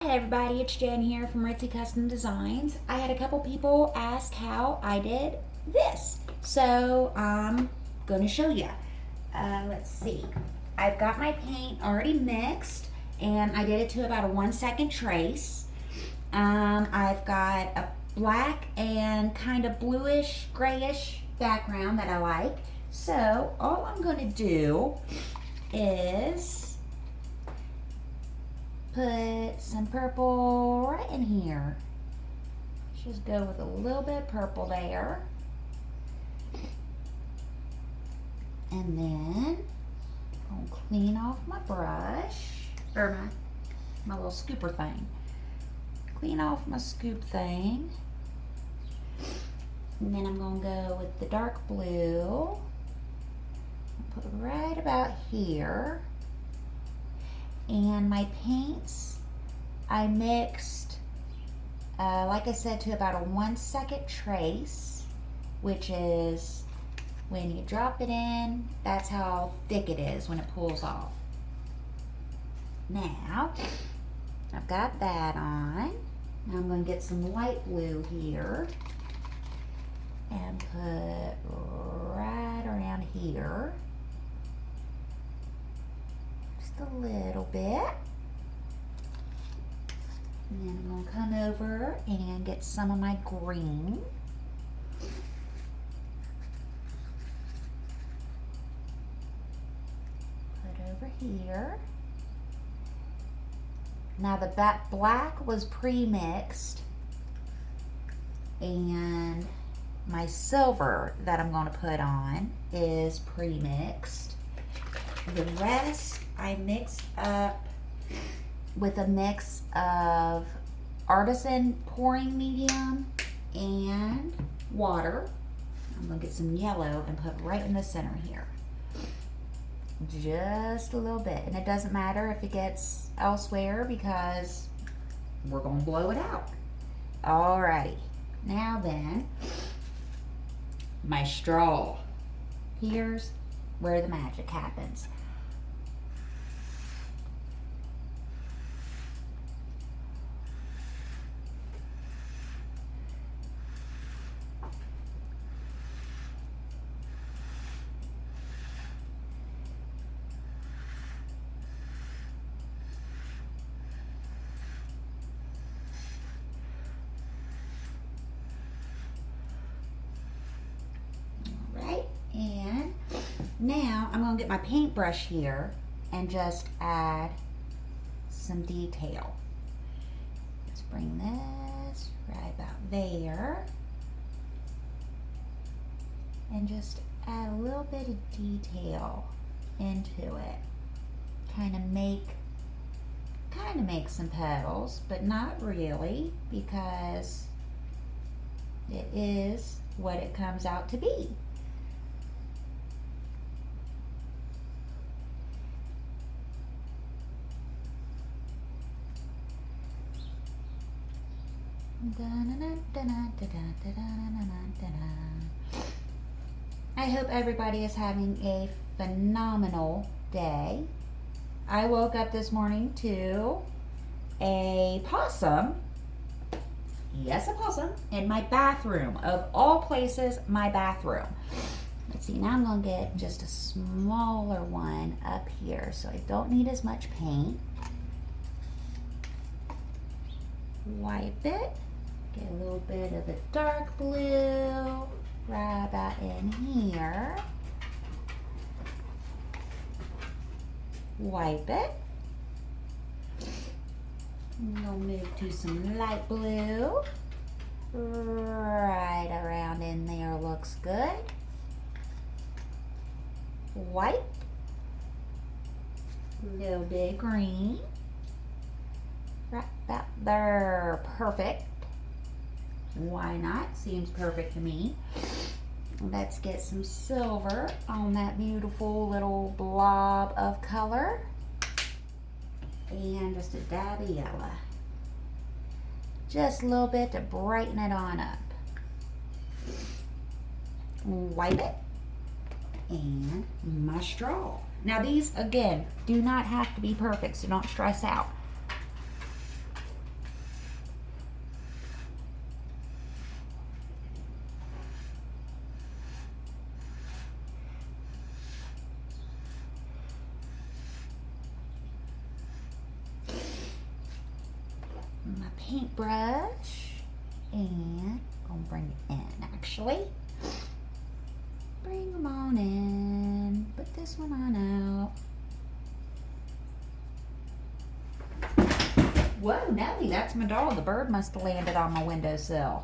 Hi everybody, it's Jen here from Ritzy Custom Designs. I had a couple people ask how I did this, so I'm going to show you. Let's see. I've got my paint already mixed, and I did it to about a 1 second trace. I've got a black and kind of bluish, grayish background that I like. So all I'm going to do is put some purple right in here. Just go with a little bit of purple there. And then I'll clean off my brush, or my little scooper thing. Clean off my scoop thing. And then I'm going to go with the dark blue. Put it right about here. And my paints, I mixed, like I said, to about a 1 second trace, which is when you drop it in, that's how thick it is when it pulls off. Now, I've got that on. Now I'm going to get some light blue here and put right around here. A little bit, and then I'm going to come over and get some of my green. Put over here. Now the black was pre-mixed, and my silver that I'm going to put on is pre-mixed. The rest I mixed up with a mix of artisan pouring medium and water. I'm going to get some yellow and put right in the center here. Just a little bit. And it doesn't matter if it gets elsewhere because we're going to blow it out. Alrighty. Now then, my straw. Here's where the magic happens. Now I'm going to get my paintbrush here and just add some detail. Let's bring this right about there and just add a little bit of detail into it. Kind of make some petals, but not really, because it is what it comes out to be. I hope everybody is having a phenomenal day. I woke up this morning to a possum, yes, a possum, in my bathroom. Of all places, my bathroom. Let's see, now I'm going to get just a smaller one up here so I don't need as much paint. Wipe it. Get a little bit of the dark blue right about in here. Wipe it. I'm going to move to some light blue. Right around in there looks good. Wipe. A little bit of green. Right about there. Perfect. Why not? Seems perfect to me. Let's get some silver on that beautiful little blob of color. And just a dab of yellow. Just a little bit to brighten it on up. Wipe it. And my straw. Now these, again, do not have to be perfect, so don't stress out. my paintbrush and I'm gonna bring it in actually. Bring them on in. Put this one on out. Whoa, Nelly, that's my dog. The bird must have landed on my windowsill.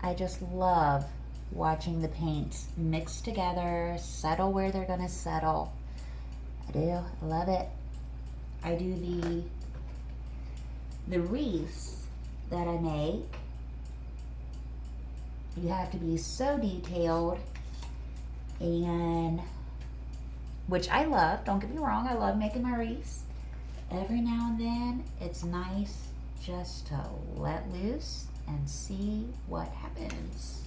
I just love watching the paints mix together, settle where they're gonna settle. I do, I love it. I do the wreaths that I make. You have to be so detailed, and which I love, don't get me wrong, I love making my wreaths. Every now and then it's nice just to let loose and see what happens.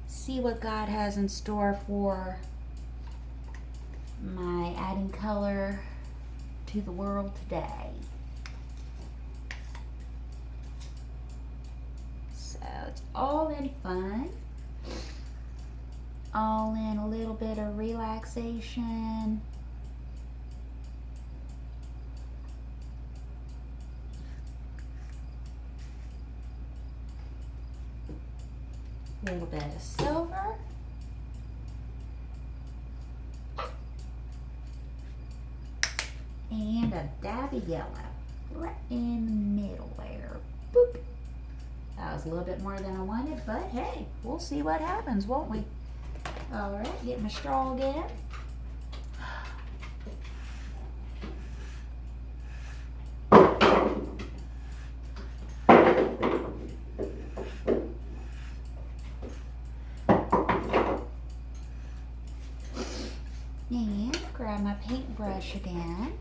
See what God has in store for my adding color to the world today. So it's all in fun, all in a little bit of relaxation. A little bit of silver. And a dab of yellow right in the middle there. Boop. That was a little bit more than I wanted, but hey, we'll see what happens, won't we? All right, get my straw again. And grab my paintbrush again.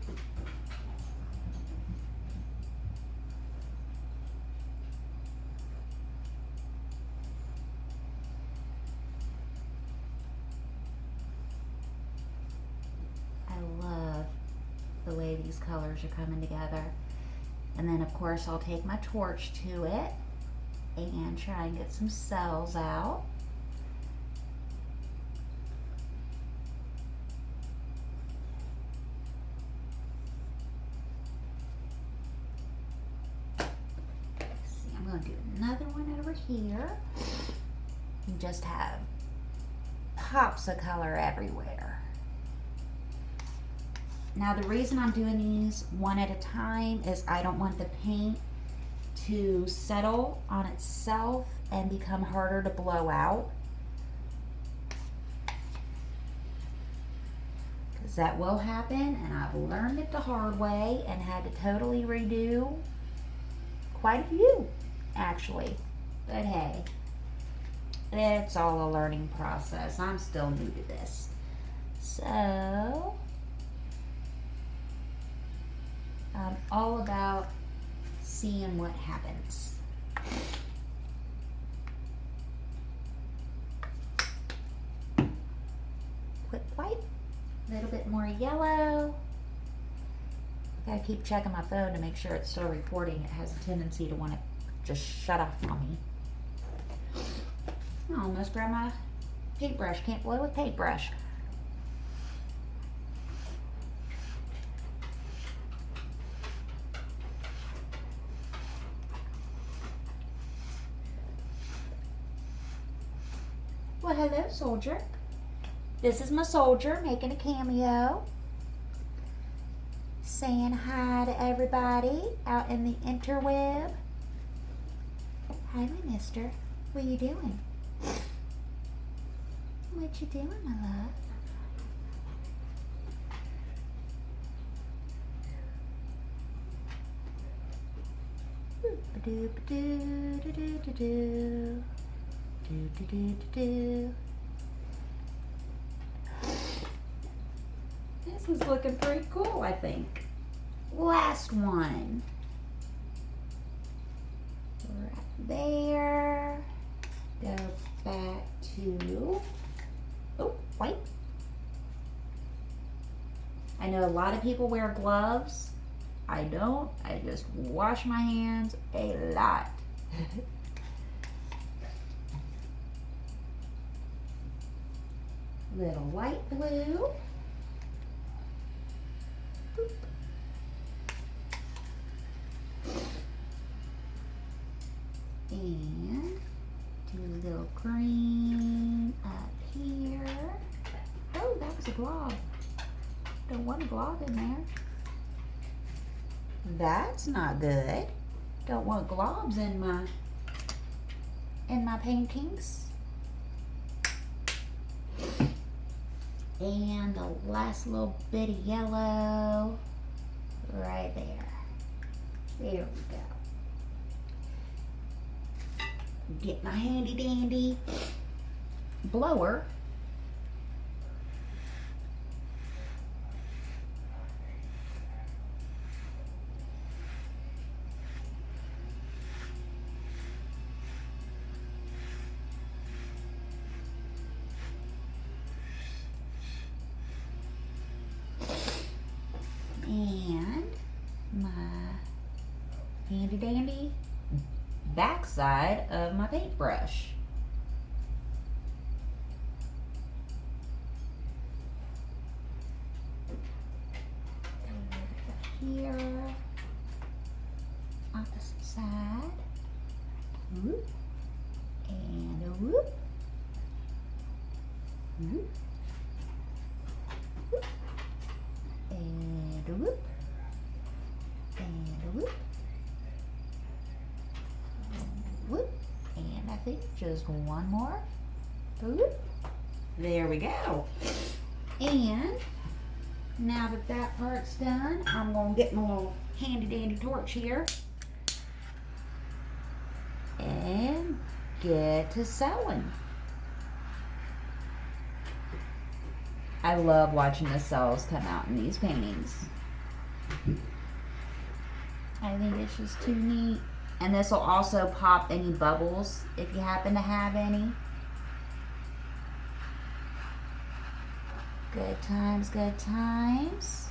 I love the way these colors are coming together. And then of course I'll take my torch to it and try and get some cells out. Do another one over here and just have pops of color everywhere. Now the reason I'm doing these one at a time is I don't want the paint to settle on itself and become harder to blow out, because that will happen, and I've learned it the hard way and had to totally redo quite a few actually, but hey, it's all a learning process. I'm still new to this, so I'm all about seeing what happens. Quick wipe, a little bit more yellow. I keep checking my phone to make sure it's still recording. It has a tendency to want to just shut off on me. I almost grabbed my paintbrush. Can't blow with paintbrush. Well, hello, soldier. This is my soldier making a cameo. Saying hi to everybody out in the interweb. Hi, my mister. What you doing? What you doing, my love? This is looking pretty cool, I think. Last one. Right there. Go back to, oh, white. I know a lot of people wear gloves. I don't. I just wash my hands a lot. little light blue. Boop. And do a little green up here. Oh, that was a glob. Don't want a glob in there. That's not good. Don't want globs in my paintings. And the last little bit of yellow right there. There we go. Get my handy dandy blower. And my handy dandy backside of my paintbrush. Here, opposite side, whoop, and a whoop, whoop, whoop, and a whoop, and a whoop. Whoop, and I think just one more. Whoop. There we go. And now that that part's done, I'm gonna get my little handy dandy torch here and get to sewing. I love watching the cells come out in these paintings. I think it's just too neat. And this will also pop any bubbles if you happen to have any. Good times, good times.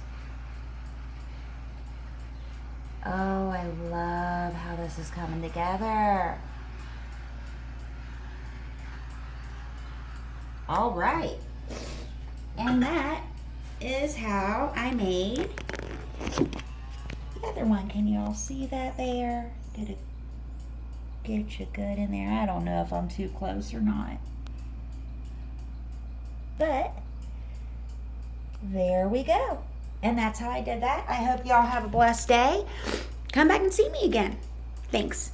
Oh, I love how this is coming together. All right. And that is how I made the other one. Can you all see that there? Did it get you good in there? I don't know if I'm too close or not. But there we go. And that's how I did that. I hope y'all have a blessed day. Come back and see me again. Thanks.